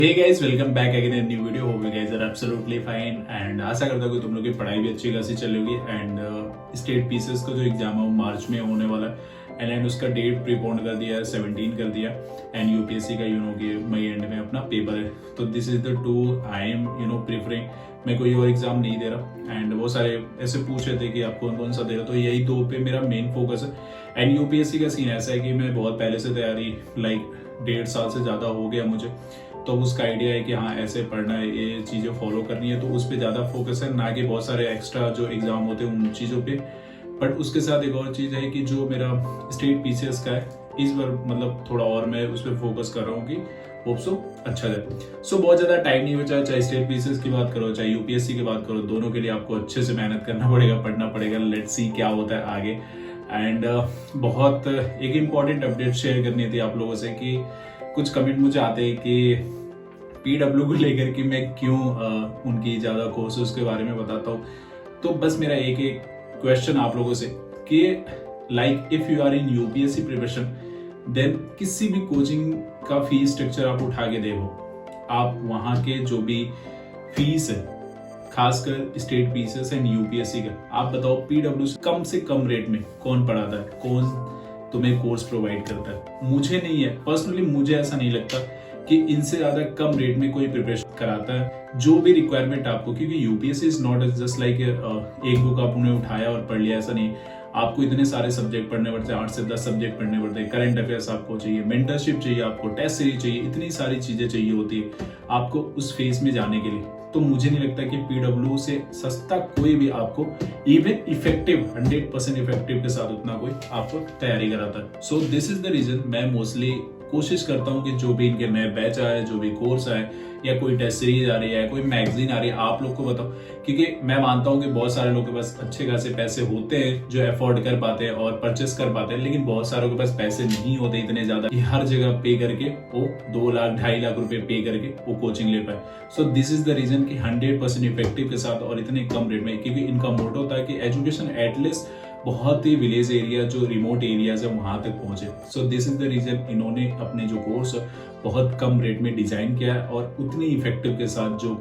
Hey guys, welcome back again in new video. Hope you guys are absolutely fine and आशा करता हूँ कि तुम लोग की पढ़ाई भी अच्छी खासी चल रही एंड स्टेट पीसेस का जो एग्जाम है वो मार्च में होने वाला है एंड उसका डेट प्रीपोन कर दिया है, 17 कर दिया एंड यूपीएससी का कि मई एंड में अपना पेपर है। तो this is the two I am preferring. मैं कोई और एग्जाम नहीं दे रहा एंड बहुत सारे ऐसे पूछ रहे थे कि आप कौन कौन सा दे रहे हो, तो यही दो पे मेरा मेन फोकस है। एंड यूपीएससी का सीन ऐसा है कि मैं बहुत पहले से तैयारी लाइक 1.5 साल से ज़्यादा हो गया मुझे, तो उसका आइडिया है कि हाँ ऐसे पढ़ना है, ये चीज़ें फॉलो करनी है, तो उस पर ज़्यादा फोकस है, ना कि बहुत सारे एक्स्ट्रा जो एग्ज़ाम होते हैं उन चीज़ों पे। बट उसके साथ एक और चीज़ है कि जो मेरा स्टेट पीसीएस का है इस बार मतलब थोड़ा और मैं उस पर फोकस कर रहा हूँ कि होप सो अच्छा जाए। सो बहुत ज़्यादा टाइम नहीं बचा, चाहे स्टेट पीसीएस की बात करो चाहे यूपीएससी की बात करो, दोनों के लिए आपको अच्छे से मेहनत करना पड़ेगा, पढ़ना पड़ेगा। लेट्स सी क्या होता है आगे। एंड बहुत एक इम्पॉर्टेंट अपडेट शेयर करनी थी आप लोगों से कि कुछ कमेंट मुझे आते हैं कि पीडब्ल्यू को लेकर कि मैं क्यों उनकी ज़्यादा कोर्सेज के बारे में बताता हूँ। तो बस मेरा एक क्वेश्चन आप लोगों से कि like if you are in UPSC preparation then किसी भी कोचिंग का फीस स्ट्रक्चर आप उठा के देखो, आप वहाँ के जो भी फीस है खासकर स्टेट पीसीएस एंड यूपीएससी का, आप बताओ पीडब्ल्यू से कम रेट में कौन पढ़ाता है, कौन तुम्हें कोर्स प्रोवाइड करता है? मुझे नहीं है, पर्सनली मुझे ऐसा नहीं लगता कि इनसे ज्यादा कम रेट में कोई प्रिपरेशन कराता है जो भी रिक्वायरमेंट आपको, क्योंकि UPSC is not just like एक बुक आपने उठाया और पढ़ लिया, ऐसा नहीं। आपको इतने सारे सब्जेक्ट पढ़ने पड़ते हैं, 8 से 10 सब्जेक्ट पढ़ने पड़ते हैं, करंट अफेयर्स आपको चाहिए, मेंटरशिप चाहिए, आपको टेस्ट सीरीज चाहिए, इतनी सारी चीजें चाहिए होती है आपको उस फेज में जाने के लिए। तो मुझे नहीं लगता कि पीडब्ल्यू से सस्ता कोई भी आपको इवन इफेक्टिव 100% इफेक्टिव के साथ उतना कोई आपको तैयारी कराता है। So this is the reason मैं मोस्टली कोशिश करता हूँ कि जो भी इनके नए बैच आए, जो भी कोर्स आए या कोई टेस्ट सीरीज आ रही है, कोई मैगजीन आ रही है, आप लोग को बताओ, क्योंकि मैं मानता हूँ कि बहुत सारे लोगों के पास अच्छे खासे पैसे होते हैं जो अफोर्ड कर पाते हैं और परचेस कर पाते हैं, लेकिन बहुत सारों के पास पैसे नहीं होते इतने ज्यादा कि हर जगह पे करके वो 2 लाख 2.5 लाख रुपए पे करके वो कोचिंग ले पाए। So this is the reason कि 100% इफेक्टिव के साथ और इतने कम रेट में, क्योंकि इनका मोटो होता है कि एजुकेशन एटलीस्ट बहुत ही विलेज एरिया जो रिमोट एरियाज है वहां तक पहुंचे। So this is the reason इन्होंने अपने जो कोर्स बहुत कम रेट में डिजाइन किया है और उतनी इफेक्टिव के साथ जो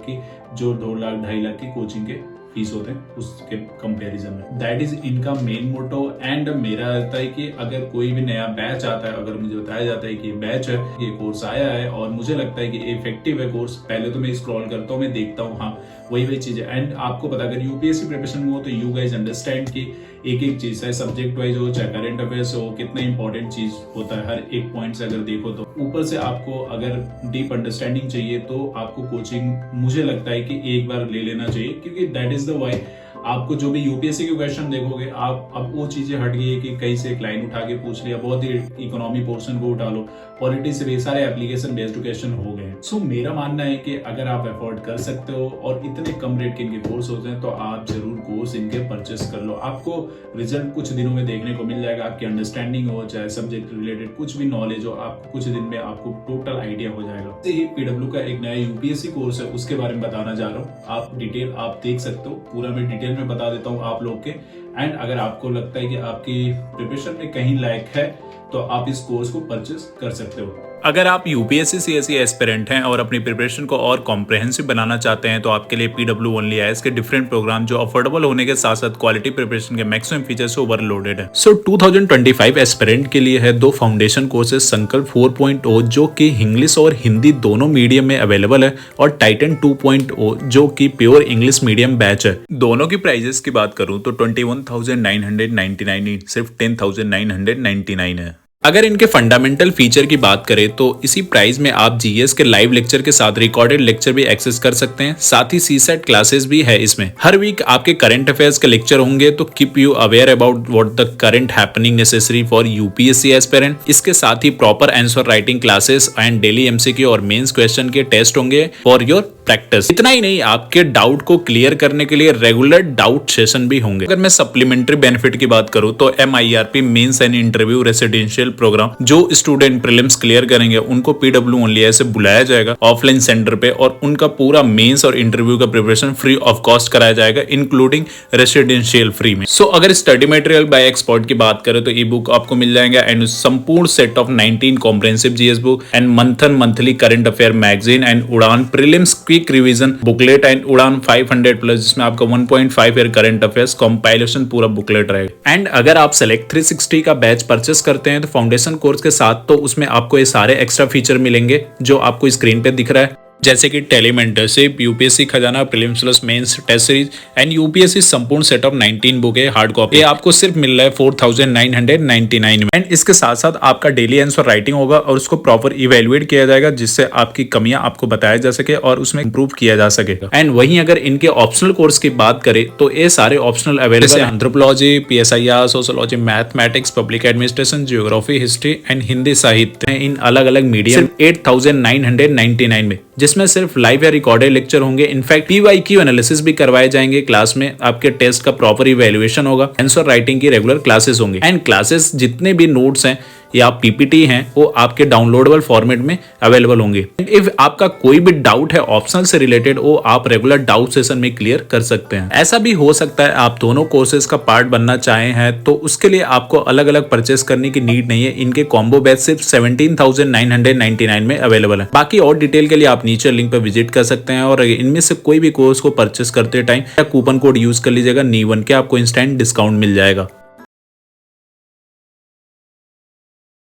2 लाख 2.5 लाख की कोचिंग के फीस होते हैं उसके कंपैरिजन में। दैट इज इनका मेन मोटो। एंड मेरा रहता है कि अगर कोई भी नया बैच आता है, अगर मुझे बताया जाता है कि बैच है, ये कोर्स आया है और मुझे लगता है कि इफेक्टिव है कोर्स, पहले तो मैं स्क्रॉल करता हूँ, मैं देखता हूँ हाँ वही चीज है। एंड आपको पता अगर यूपीएससी प्रिपरेशन में हो तो यू गाइज अंडरस्टैंड की एक चीज है, सब्जेक्ट वाइज हो चाहे करंट अफेयर्स हो, कितना इंपॉर्टेंट चीज होता है हर एक पॉइंट से अगर देखो तो। ऊपर से आपको अगर डीप अंडरस्टैंडिंग चाहिए तो आपको कोचिंग मुझे लगता है कि एक बार ले लेना चाहिए, क्योंकि दैट इज द वाई आपको जो भी यूपीएससी के क्वेश्चन देखोगे आप अब वो चीजें हट गई है कि कहीं से एक लाइन उठा के पूछ लिया, बहुत ही इकोनॉमी पोर्शन को उठा लो, पॉलिटी से भी सारे एप्लीकेशन बेस्ड क्वेश्चन हो गए। सो मेरा मानना है कि अगर आप अफोर्ड कर सकते हो और इतने कम रेट के इनके कोर्स होते हैं तो आप जरूर कोर्स इनके परचेस कर लो। आपको रिजल्ट कुछ दिनों में देखने को मिल जाएगा, आपकी अंडरस्टैंडिंग हो चाहे सब्जेक्ट रिलेटेड कुछ भी नॉलेज हो, आपको कुछ दिन में आपको टोटल आइडिया हो जाएगा। ही पीडब्ल्यू का एक नया यूपीएससी कोर्स है, उसके बारे में बताना चाह रहा हूँ। आप डिटेल आप देख सकते हो, पूरा मैं डिटेल में बता देता हूँ आप लोग के। एंड अगर आपको लगता है कि आपकी प्रिपरेशन में कहीं लायक है तो आप इस कोर्स को परचेस कर सकते हो। अगर आप यूपीएससी सीएसई एस्पिरेंट हैं और अपनी प्रिपरेशन को और कॉम्प्रहेंसिव बनाना चाहते हैं तो आपके लिए पीडब्ल्यू ओनली आईएएस के डिफरेंट प्रोग्राम जो अफोर्डेबल होने के साथ साथ क्वालिटी प्रिपरेशन के मैक्सिमम फीचर्स से ओवरलोडेड है। सो 2025 एस्पिरेंट के लिए है 2 फाउंडेशन कोर्सेज, संकल्प 4.0 जो कि इंग्लिश और हिंदी दोनों मीडियम में अवेलेबल है और टाइटन 2.0 जो कि प्योर इंग्लिश मीडियम बैच है। दोनों की प्राइजेस की बात करूं तो 21,999 सिर्फ 10,999 है। अगर इनके फंडामेंटल फीचर की बात करें तो इसी प्राइस में आप जीएस के लाइव लेक्चर के साथ रिकॉर्डेड लेक्चर भी एक्सेस कर सकते हैं, साथ ही सीसेट क्लासेस भी है इसमें। हर वीक आपके करंट अफेयर्स के लेक्चर होंगे तो keep you aware about what the current happening necessary for UPSC aspirant. इसके साथ ही proper answer writing classes and daily MCQ और मेंस क्वेश्चन के टेस्ट होंगे फॉर योर प्रैक्टिस। इतना ही नहीं, आपके डाउट को क्लियर करने के लिए रेगुलर डाउट सेशन भी होंगे। अगर मैं सप्लीमेंट्री बेनिफिट की बात करूं तो MIRP mains and interview residential residential programme जो स्टूडेंट प्रीलिम्स क्लियर करेंगे उनको PWOnly से बुलाया जाएगा ऑफलाइन सेंटर पे और उनका पूरा मेंस और इंटरव्यू का प्रिपरेशन फ्री ऑफ कॉस्ट कराया जाएगा इंक्लूडिंग रेसिडेंशियल फ्री में। सो अगर स्टडी मटेरियल बाय एक्सपर्ट की बात करें तो ई बुक आपको मिल जाएगा एंड संपूर्ण set of 19 comprehensive GS book and monthly current affair magazine and Udaan prelims quick revision booklet and Udaan 500 plus जिसमें आपका 1.5 ईयर करंट अफेयर्स कंपाइलेशन पूरा बुकलेट रहेगा। एंड अगर आप सेलेक्ट 360 का बैच परचेस करते हैं तो फाउंडेशन कोर्स के साथ तो उसमें आपको ये सारे एक्स्ट्रा फीचर मिलेंगे जो आपको स्क्रीन पे दिख रहा है, जैसे कि टेलीमेंटरशिप, यूपीएससी खजाना, prelims plus mains test series and UPSC संपूर्ण सेट ऑफ 19 बुक है हार्ड कॉपी। ये आपको सिर्फ मिल रहा है 4999 में। एंड इसके साथ साथ आपका डेली आंसर राइटिंग होगा और उसको प्रॉपर इवेल्युएट किया जाएगा जिससे आपकी कमियां आपको बताया जा सके और उसमें इंप्रूव किया जा सकेगा। एंड वहीं अगर इनके ऑप्शनल कोर्स की बात करें तो ये सारे ऑप्शनल अवेलेबल है anthropology, PSIR, sociology, mathematics, public administration, geography, history and Hindi साहित्य इन अलग अलग मीडियम 8999 में, जिसमें सिर्फ लाइव या रिकॉर्डेड लेक्चर होंगे। इनफैक्ट PYQ एनालिसिस भी करवाए जाएंगे क्लास में, आपके टेस्ट का प्रॉपर इवैल्यूएशन होगा, आंसर राइटिंग की रेगुलर क्लासेस होंगे एंड क्लासेस जितने भी नोट्स हैं या PPT हैं वो आपके डाउनलोडेबल फॉर्मेट में अवेलेबल होंगे। इफ आपका कोई भी डाउट है ऑप्शनल से रिलेटेड वो आप रेगुलर डाउट सेशन में क्लियर कर सकते हैं। ऐसा भी हो सकता है आप दोनों कोर्सेज का पार्ट बनना चाहे हैं तो उसके लिए आपको अलग अलग परचेस करने की नीड नहीं है। इनके कॉम्बो बैच सिर्फ 17,999 में अवेलेबल है। बाकी और डिटेल के लिए आप नीचे लिंक पर विजिट कर सकते हैं और इनमें से कोई भी कोर्स को परचेस करते टाइम या कूपन कोड यूज कर लीजिएगा NEE1 के, आपको इंस्टेंट डिस्काउंट मिल जाएगा।